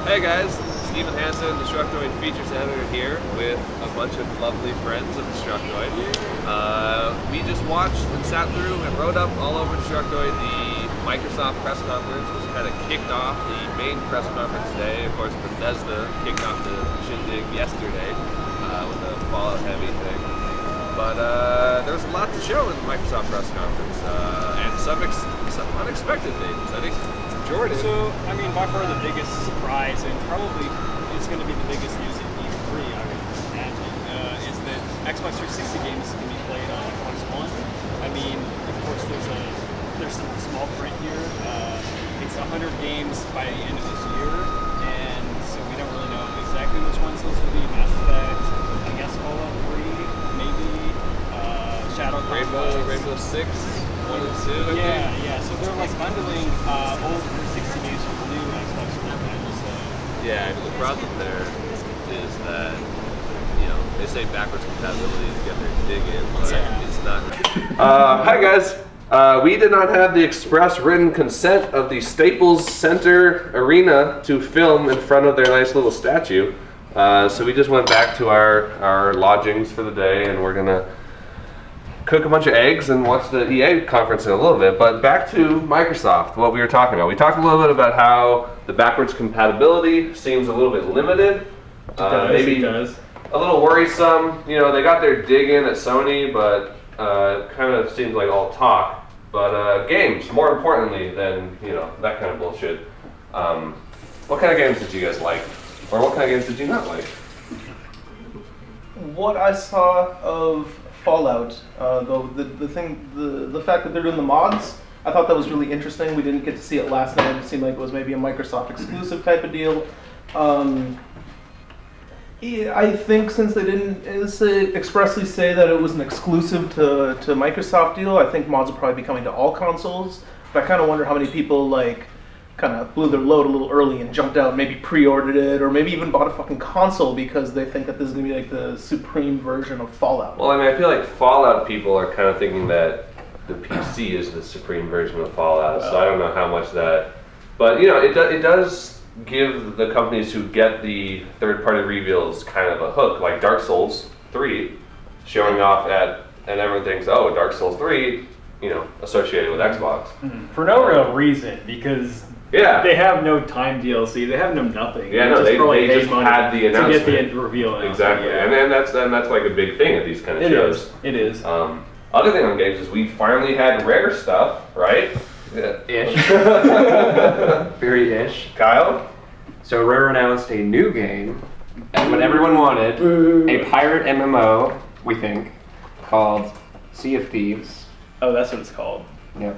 Hey guys, Steven Hansen, Destructoid Features Editor here with a bunch of lovely friends of Destructoid. We just watched and sat through and wrote up all over Destructoid the Microsoft press conference, which kind of kicked off the main press conference today. Of course, Bethesda kicked off the shindig yesterday with the Fallout Heavy thing. But there was a lot to show in the Microsoft press conference, and some unexpected things. I think Jordan. So, I mean, by far the biggest surprise, and probably it's going to be the biggest news at E3, I would imagine, is that Xbox 360 games can be played on Xbox One. I mean, of course, there's some small print here. It's 100 games by the end of this year, and so we don't really know exactly which ones those will be. Mass Effect, I guess Fallout 3, maybe Shadow Rainbow Six. 1 and 2, yeah. So they're like bundling old 360 games with new Xbox One games. So yeah, the problem there is that they say backwards compatibility to get their dig in, but it's not. Hi guys. We did not have the express written consent of the Staples Center Arena to film in front of their nice little statue, so we just went back to our lodgings for the day, and we're gonna cook a bunch of eggs and watch the EA conference in a little bit. But back to Microsoft, what we were talking about. We talked a little bit about how the backwards compatibility seems a little bit limited. Maybe a little worrisome. They got their dig in at Sony, but kind of seems like all talk. But games, more importantly than that kind of bullshit. What kind of games did you guys like? Or what kind of games did you not like? What I saw of Fallout, though, the fact that they're doing the mods, I thought that was really interesting. We didn't get to see it last night. It seemed like it was maybe a Microsoft exclusive type of deal. I think since they didn't expressly say that it was an exclusive to Microsoft deal, I think mods will probably be coming to all consoles. But I kind of wonder how many people kind of blew their load a little early and jumped out and maybe pre-ordered it, or maybe even bought a fucking console because they think that this is going to be like the supreme version of Fallout. Well, I mean, I feel like Fallout people are kind of thinking that the PC is the supreme version of Fallout, so I don't know how much that... But, it does give the companies who get the third-party reveals kind of a hook, like Dark Souls 3 showing off and everyone thinks, oh, Dark Souls 3, associated with Xbox. For no real reason, because they have no time DLC, they have no nothing. Yeah, no, they just had the announcement to get the reveal. Exactly, and then that's like a big thing at these kind of shows. It is. Other thing on games is we finally had rare stuff, right? Yeah. Ish. Very ish. Kyle? So Rare announced a new game, and what everyone wanted, a pirate MMO, we think, called Sea of Thieves. Oh, that's what it's called. Yep.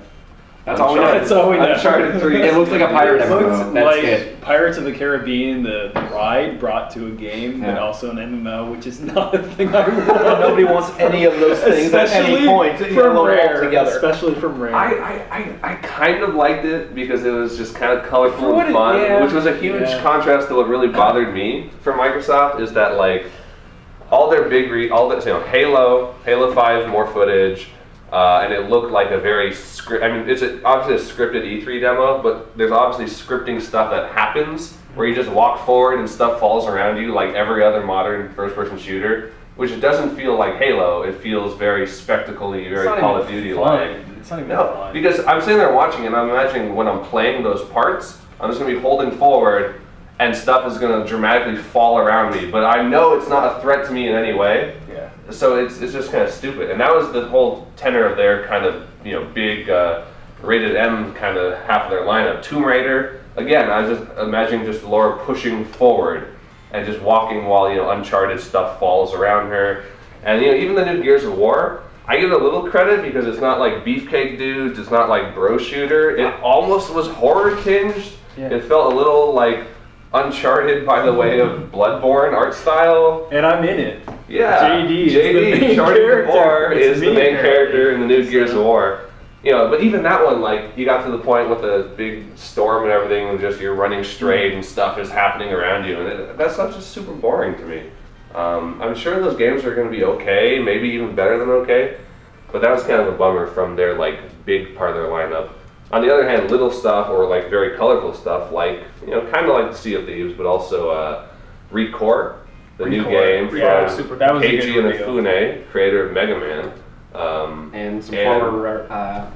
That's all we know. That's all we know. Uncharted 3. It looks like a pirate It MMO. looks That's like it. Pirates of the Caribbean, the ride brought to a game, but also an MMO, which is not a thing I want. Nobody wants any of those things at any point. From Rare, together. especially from Rare. I kind of liked it because it was just kind of colorful and fun, which was a huge contrast to what really bothered me from Microsoft, is that all their big Halo 5 more footage, and it looked like a very it's obviously a scripted E3 demo, but there's obviously scripting stuff that happens where you just walk forward and stuff falls around you like every other modern first-person shooter, which it doesn't feel like Halo. It feels very spectacle-y, very Call of Duty-like. It's not even fun. Because I'm sitting there watching and I'm imagining when I'm playing those parts, I'm just going to be holding forward and stuff is going to dramatically fall around me, but I know it's not a threat to me in any way. Yeah. So it's just kind of stupid, and that was the whole tenor of their kind of big rated M kind of half of their lineup. Tomb Raider, again, I was just imagining just Laura pushing forward and just walking while Uncharted stuff falls around her, and even the new Gears of War, I give it a little credit because it's not like Beefcake Dudes, it's not like Bro Shooter. It almost was horror tinged. Yeah. It felt a little like Uncharted by the way of Bloodborne art style. And I'm in it. Yeah, JD, Uncharted 4 is the main character in the new Gears of War. But even that one, you got to the point with the big storm and everything, and just you're running straight and stuff is happening around you, and that stuff's just super boring to me. I'm sure those games are going to be okay, maybe even better than okay, but that was kind of a bummer from their big part of their lineup. On the other hand, little stuff or like very colorful stuff, like kind of like Sea of Thieves, but also Recore, the new game from Keiji Inafune, creator of Mega Man, and some former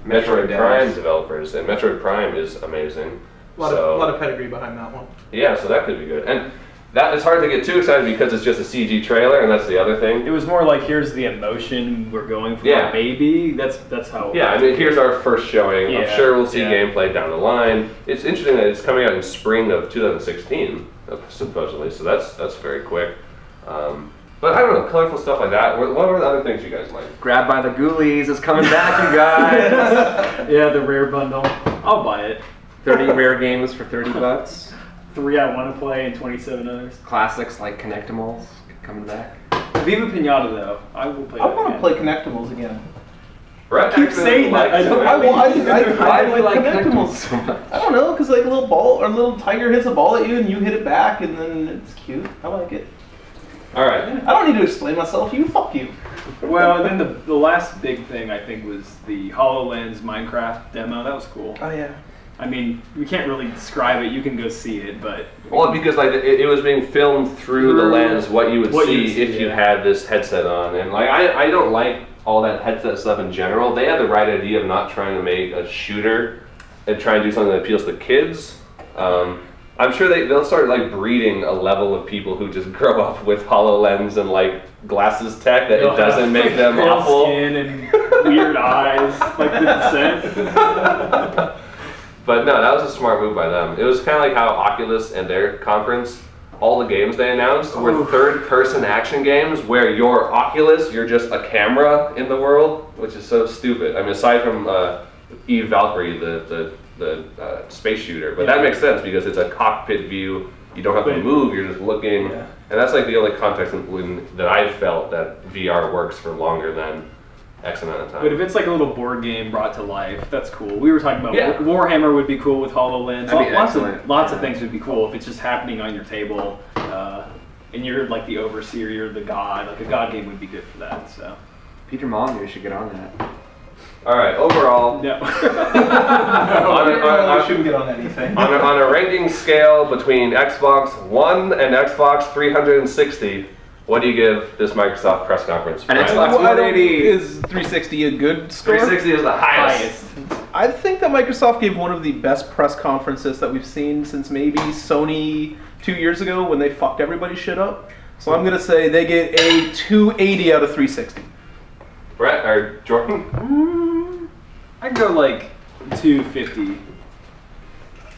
Metroid Prime developers. And Metroid Prime is amazing. A lot of pedigree behind that one. Yeah, so that could be good. And that it's hard to get too excited because it's just a CG trailer, and that's the other thing. It was more like, here's the emotion we're going for. Yeah. Maybe that's how. Yeah, I mean, here's our first showing. Yeah. I'm sure we'll see gameplay down the line. It's interesting that it's coming out in spring of 2016, supposedly. So that's very quick. But I don't know, colorful stuff like that. What were the other things you guys like? Grab by the Ghoulies is coming back, you guys. Yeah, the rare bundle. I'll buy it. 30 rare games for $30. 3 I want to play and 27 others. Classics like Connectimals coming back. Viva Pinata though, I will play. I want to play Connectimals again. Brett keep saying that. Why do you like Connectimals so much? I don't know, because like a little ball or a little tiger hits a ball at you and you hit it back, and then it's cute. I like it. All right. I don't need to explain myself. Fuck you. Well, and then the last big thing I think was the HoloLens Minecraft demo. That was cool. Oh yeah. I mean, we can't really describe it. You can go see it, but well, because like it was being filmed through the lens, what you would see if you had this headset on, and like I don't like all that headset stuff in general. They had the right idea of not trying to make a shooter and try and do something that appeals to kids. I'm sure they'll start like breeding a level of people who just grow up with HoloLens and like glasses tech that it doesn't make them pale awful. Skin and weird eyes, like the Descent. But no, that was a smart move by them. It was kind of like how Oculus and their conference, all the games they announced were third-person action games where you're Oculus, you're just a camera in the world, which is so stupid. I mean, aside from Eve Valkyrie, the space shooter, but that makes sense because it's a cockpit view. You don't have to move; you're just looking, and that's like the only context that I've felt that VR works for longer than X amount of time. But if it's like a little board game brought to life, that's cool. We were talking about Warhammer would be cool with HoloLens. Lots of things would be cool if it's just happening on your table, and you're like the overseer, you're the god. Like a god game would be good for that. So, Peter Molyneux should get on that. All right, overall, no. I shouldn't get on anything. on a ranking scale between Xbox One and Xbox 360. What do you give this Microsoft press conference? An Xbox 180. Is 360 a good score? 360 is the highest. I think that Microsoft gave one of the best press conferences that we've seen since maybe Sony 2 years ago when they fucked everybody's shit up. So I'm going to say they get a 280 out of 360. Brett or Jordan? I'd go like 250.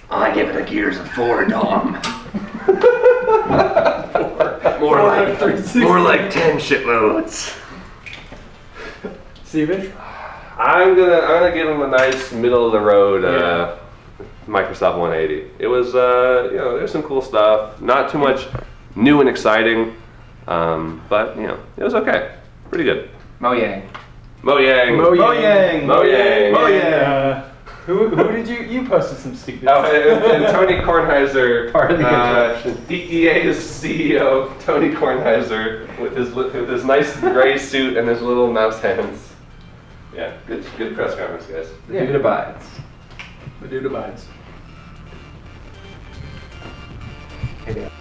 I give it a Gears of 4, Dom. More like 10 shitloads. Steven? I'm gonna give him a nice middle of the road Microsoft 180. It was there's some cool stuff. Not too much new and exciting, but it was okay. Pretty good. Mo Yang. Who did you posted some stupid stuff. And Tony Kornheiser, part of the interruption. EA's CEO, Tony Kornheiser, with his nice gray suit and his little mouse hands. Yeah, good press conference, guys. The dude abides. The dude abides. Hey, Dan.